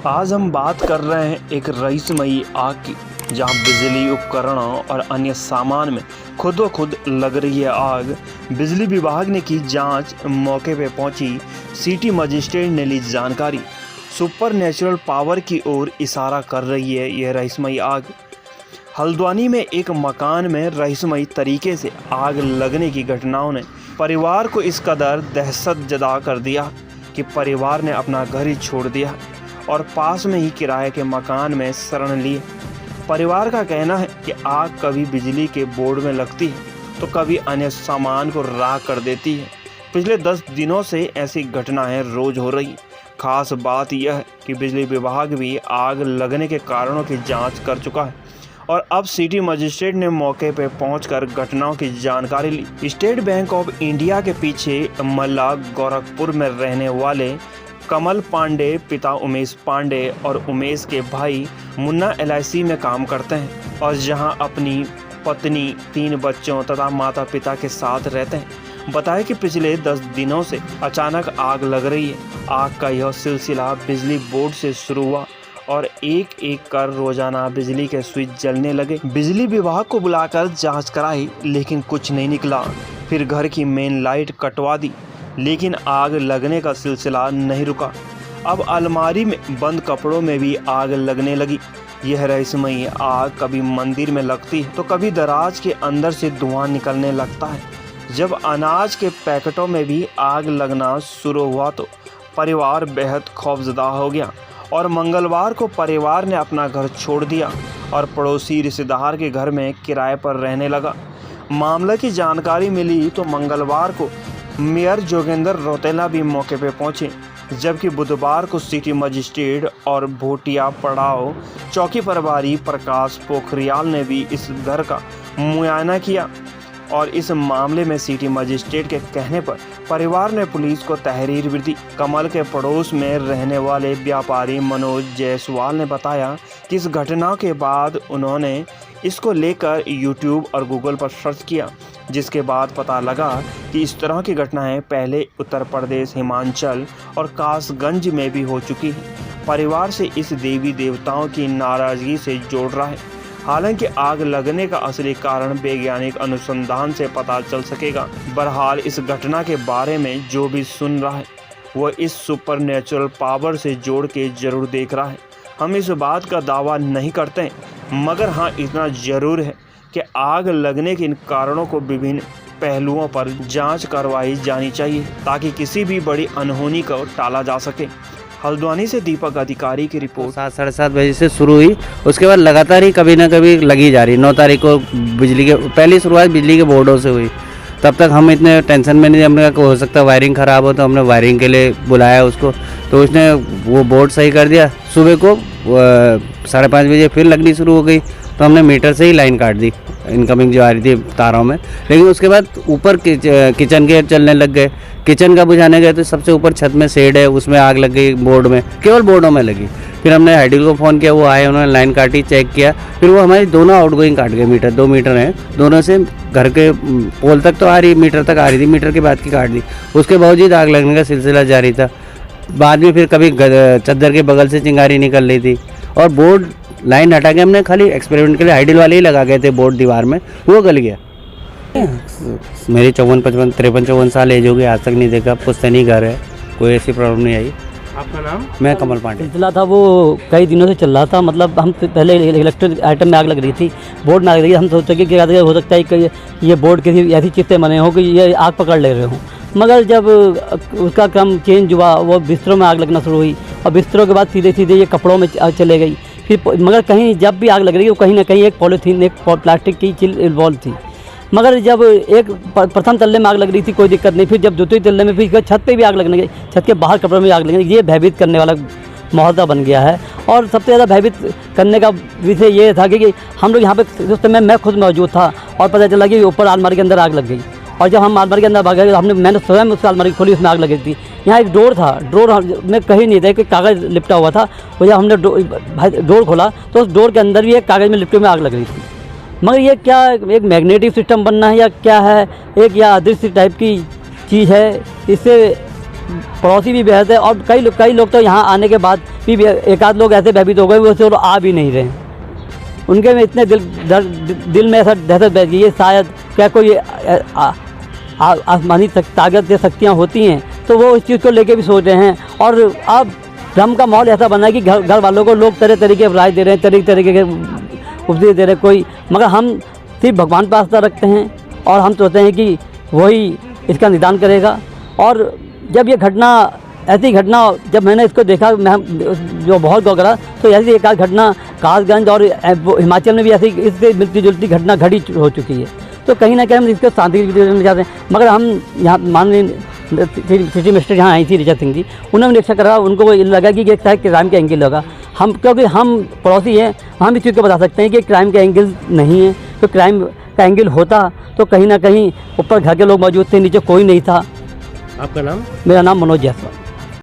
आज हम बात कर रहे हैं एक रहस्यमयी आग की, जहां बिजली उपकरणों और अन्य सामान में खुद ब खुद लग रही है आग। बिजली विभाग ने की जांच, मौके पर पहुंची सिटी मजिस्ट्रेट ने ली जानकारी। सुपर नेचुरल पावर की ओर इशारा कर रही है यह रहस्यमयी आग। हल्द्वानी में एक मकान में रहस्यमयी तरीके से आग लगने की घटनाओं ने परिवार को इस कदर दहशत जदा कर दिया कि परिवार ने अपना घर ही छोड़ दिया और पास में ही किराए के मकान में शरण लिए। परिवार का कहना है कि आग कभी बिजली के बोर्ड में लगती है तो कभी अन्य सामान को राख कर देती है। पिछले 10 दिनों से ऐसी घटनाएं रोज हो रही। खास बात यह है कि बिजली विभाग भी आग लगने के कारणों की जांच कर चुका है और अब सिटी मजिस्ट्रेट ने मौके पर पहुंचकर घटनाओं की जानकारी ली। स्टेट बैंक ऑफ इंडिया के पीछे मल्ला गोरखपुर में रहने वाले कमल पांडे, पिता उमेश पांडे और उमेश के भाई मुन्ना LIC में काम करते हैं और जहां अपनी पत्नी, 3 बच्चों तथा माता पिता के साथ रहते हैं। बताया कि पिछले 10 दिनों से अचानक आग लग रही है। आग का यह सिलसिला बिजली बोर्ड से शुरू हुआ और एक एक कर रोजाना बिजली के स्विच जलने लगे। बिजली विभाग को बुलाकर जांच कराई लेकिन कुछ नहीं निकला। फिर घर की मेन लाइट कटवा दी लेकिन आग लगने का सिलसिला नहीं रुका। अब अलमारी में बंद कपड़ों में भी आग लगने लगी। यह रहस्यमयी आग कभी मंदिर में लगती है तो कभी दराज के अंदर से धुआं निकलने लगता है। जब अनाज के पैकेटों में भी आग लगना शुरू हुआ तो परिवार बेहद खौफजदा हो गया और मंगलवार को परिवार ने अपना घर छोड़ दिया और पड़ोसी रिश्तेदार के घर में किराए पर रहने लगा। मामले की जानकारी मिली तो मंगलवार को मेयर जोगेंद्र रौतेला भी मौके पर पहुंचे, जबकि बुधवार को सिटी मजिस्ट्रेट और भोटिया पड़ाव चौकी प्रभारी प्रकाश पोखरियाल ने भी इस घर का मुआयना किया और इस मामले में सिटी मजिस्ट्रेट के कहने पर परिवार ने पुलिस को तहरीर भी दी। कमल के पड़ोस में रहने वाले व्यापारी मनोज जायसवाल ने बताया कि इस घटना के बाद उन्होंने इसको लेकर YouTube और Google पर सर्च किया, जिसके बाद पता लगा कि इस तरह की घटनाएं पहले उत्तर प्रदेश, हिमाचल और कासगंज में भी हो चुकी हैं। परिवार से इस देवी देवताओं की नाराजगी से जोड़ रहा है। हालांकि आग लगने का असली कारण वैज्ञानिक अनुसंधान से पता चल सकेगा। बहरहाल इस घटना के बारे में जो भी सुन रहा है वह इस सुपर नेचुरल पावर से जोड़ के जरूर देख रहा है। हम इस बात का दावा नहीं करते मगर हाँ इतना जरूर है कि आग लगने के इन कारणों को विभिन्न पहलुओं पर जांच करवाई जानी चाहिए ताकि किसी भी बड़ी अनहोनी को टाला जा सके। हल्द्वानी से दीपक अधिकारी की रिपोर्ट। 7-7:30 बजे से शुरू हुई, उसके बाद लगातार ही कभी ना कभी लगी जा रही। 9 तारीख को बिजली के पहली शुरुआत बिजली के बोर्डों से हुई। तब तक हम इतने टेंशन में नहीं, हमने कहा हो सकता है वायरिंग ख़राब हो, तो हमने वायरिंग के लिए बुलाया उसको, तो उसने वो बोर्ड सही कर दिया। सुबह को 5:30 बजे फिर लगनी शुरू हो गई, तो हमने मीटर से ही लाइन काट दी, इनकमिंग जो आ रही थी तारों में। लेकिन उसके बाद ऊपर किचन के चलने लग गए। किचन का बुझाने गए तो सबसे ऊपर छत में शेड है, उसमें आग लग गई बोर्ड में, केवल बोर्डों में लगी। फिर हमने हाइडिल को फ़ोन किया, वो आए, उन्होंने लाइन काटी, चेक किया। फिर वो हमारी दोनों आउटगोइंग काट गए। मीटर 2 मीटर हैं, दोनों से घर के पोल तक तो आ रही, मीटर तक आ रही थी, मीटर के बाद की काट दी। उसके बावजूद आग लगने का सिलसिला जारी था। बाद में फिर कभी चद्दर के बगल से चिंगारी निकल रही थी और बोर्ड लाइन हटा के हमने खाली एक्सपेरिमेंट के लिए हाइडिल वाले ही लगा गए थे बोर्ड दीवार में, वो गल गया। मेरी 54-53 साल एज हो गई, आज तक नहीं देखा। पुश्तैनी घर है, कोई ऐसी प्रॉब्लम नहीं आई। आपका नाम? मैं कमल पांडे। सिलसिला था वो कई दिनों से चल रहा था। मतलब हम पहले इलेक्ट्रॉनिक आइटम में आग लग रही थी, बोर्ड में आग लग रही थी। हम सोचते कि हो सकता है कि ये बोर्ड किसी ऐसी चीज़ से बने हो कि ये आग पकड़ ले रहे हों। मगर जब उसका क्रम चेंज हुआ, वो बिस्तरों में आग लगना शुरू हुई और बिस्तरों के बाद सीधे सीधे ये कपड़ों में चले गई। फिर मगर कहीं जब भी आग लग रही है वो कहीं ना कहीं एक पॉलीथीन, एक प्लास्टिक की चीज़ इन्वॉल्व थी। मगर जब एक प्रथम तल्ले में आग लग रही थी कोई दिक्कत नहीं, फिर जब द्वितीय तल्ले में फिर छत पे भी आग लगने गई, छत के बाहर कपड़ों में आग लगने, ये भयभीत करने वाला माहौल बन गया है। और सबसे ज़्यादा भयभीत करने का विषय ये था कि हम लोग यहाँ पे उस समय मैं खुद मौजूद था और पता चला कि ऊपर अलमारी के अंदर आग लग गई। और जब हम अलमारी के अंदर भाग गए, मैंने स्वयं उस अलमारी खोली, उसमें आग लगी थी। यहाँ एक डोर था, डोर में कहीं नहीं था कि कागज़ लिपटा हुआ था। वो जब हमने डोर खोला तो उस डोर के अंदर भी एक कागज़ में लिपटे में आग लग रही थी। मगर ये क्या एक मैग्नेटिक सिस्टम बनना है या क्या है, एक या अदृश्य टाइप की चीज़ है, इससे पड़ोसी भी बेहद है, और कई लोग तो यहाँ आने के बाद भी एक आध लोग ऐसे भयभीत हो गए वो लोग आ भी नहीं रहे। उनके में इतने दिल में ऐसा दहशत बैठ गई है, शायद क्या कोई आसमानी ताकत या शक्तियाँ होती हैं तो वो इस चीज़ को लेके भी सोच रहे हैं। और अब भ्रम का माहौल ऐसा बना है कि घर वालों को लोग तरह तरह के राय दे रहे हैं, तरह तरीके के उपदेश दे रहे हैं कोई, मगर हम सिर्फ भगवान पर आस्था रखते हैं और हम सोचते हैं कि वही इसका निदान करेगा। और जब ये घटना, ऐसी घटना जब मैंने इसको देखा, मैं जो बहुत गौर करा, तो ऐसी एक आध घटना कासगंज और हिमाचल में भी ऐसी इससे मिलती जुलती घटना घड़ी हो चुकी है। तो कहीं ना कहीं हम इसको शांति में चाहते हैं। मगर हम यहाँ माननीय सिटी मिनिस्टर यहाँ आई थी ऋचा सिंह जी, उन्होंने निरीक्षण करा, उनको वो लगा कि एक शायद क्राइम का एंगल लगा। हम क्योंकि हम पड़ोसी हैं, हम इस चीज़ को बता सकते हैं कि क्राइम का एंगल नहीं है। तो क्राइम का एंगल होता तो कहीं ना कहीं ऊपर घर के लोग मौजूद थे, नीचे कोई नहीं था। आपका नाम? मेरा नाम मनोज जायसवाल।